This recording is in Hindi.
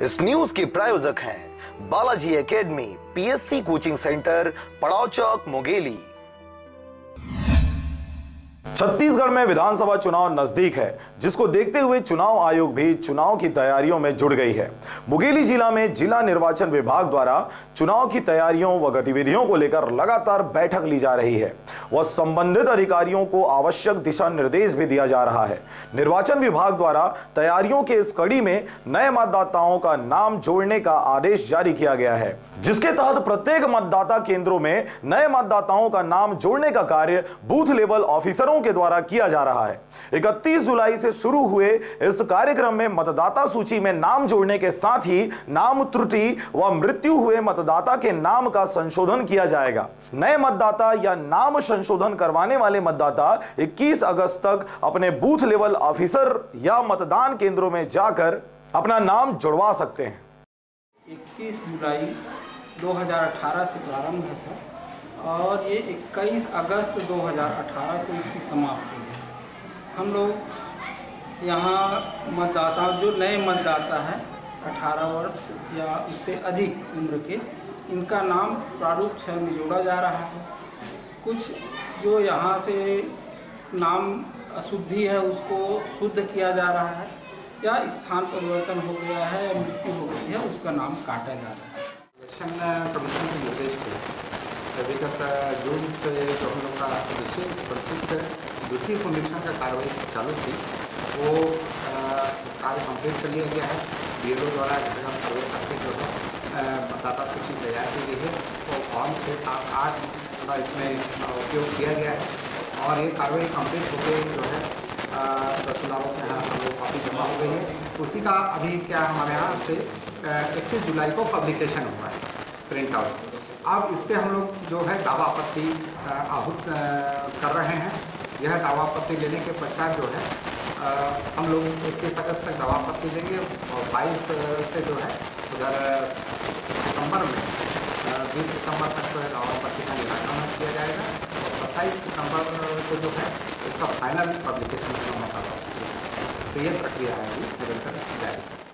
इस न्यूज के प्रायोजक हैं Balaji academy, PSC coaching centre, पड़ाव चौक, मुंगेली। छत्तीसगढ़ में विधानसभा चुनाव नजदीक है, जिसको देखते हुए चुनाव आयोग भी चुनाव की तैयारियों में जुट गई है। मुंगेली जिला में जिला निर्वाचन विभाग द्वारा चुनाव की तैयारियों व गतिविधियों को लेकर लगातार बैठक ली जा रही है व संबंधित अधिकारियों को आवश्यक दिशा निर्देश भी दिया जा रहा है। निर्वाचन विभाग द्वारा तैयारियों के इस कड़ी में नए मतदाताओं का नाम जोड़ने का आदेश जारी किया गया है, जिसके तहत प्रत्येक मतदाता केंद्रों में नए मतदाताओं का नाम जोड़ने का कार्य बूथ लेवल ऑफिसरों के द्वारा किया जा रहा है। 31 जुलाई से शुरू हुए इस कार्यक्रम में मतदाता सूची में नाम जोड़ने के साथ ही नाम त्रुटि व मृत्यु हुए मतदाता के नाम का संशोधन किया जाएगा। नए मतदाता या नाम संशोधन करवाने वाले मतदाता 21 अगस्त तक अपने बूथ लेवल ऑफिसर या मतदान केंद्रों में जाकर अपना नाम जुड़वा सकते हैं। 21 जुलाई 2018 से प्रारंभ है सर, और ये 21 अगस्त 2018 को इसकी समाप्ति है। हम लोग यहाँ मतदाता जो नए मतदाता हैं 18 वर्ष या उससे अधिक उम्र के, इनका नाम प्रारूप 6 में जोड़ा जा रहा है। कुछ जो यहाँ से नाम अशुद्धि है उसको शुद्ध किया जा रहा है, या स्थान परिवर्तन हो गया है या मृत्यु हो गई है, उसका नाम काटा जा रहा है। इलेक्शन कमीशन के निर्देश पे विगत जून से जो हम लोग का विशेष संक्षिप्त द्वितीय पुनरीक्षण का कार्रवाई चालू थी, वो कार्य कंप्लीट कर लिया गया है। बीएलओ द्वारा घर घर सर्वे करके जो है मतदाता सूची तैयार की गई है, तो फॉर्म 6, 7, 8 का इसमें उपयोग किया गया है और ये कार्रवाई कंप्लीट होकर जो है तहसीलदारों के यहाँ हम लोग कॉपी जमा हो गई है। उसी का अभी क्या हमारे यहाँ से 31 जुलाई को पब्लिकेशन हुआ है, प्रिंट आउट। अब इस पर हम लोग जो है दावा आपत्ति आहूत कर रहे हैं। यह दावा आपत्ति लेने के पश्चात जो है हम लोग 21 अगस्त तक दावा आपत्ति देंगे और 22 से जो है उधर सितंबर में 20 सितंबर तक जो है दावा आपत्ति का निराकरण किया जाएगा और 27 सितंबर को जो है इसका फाइनल पब्लिकेशन का मौका। तो ये प्रक्रिया है अभी निरंतर जारी।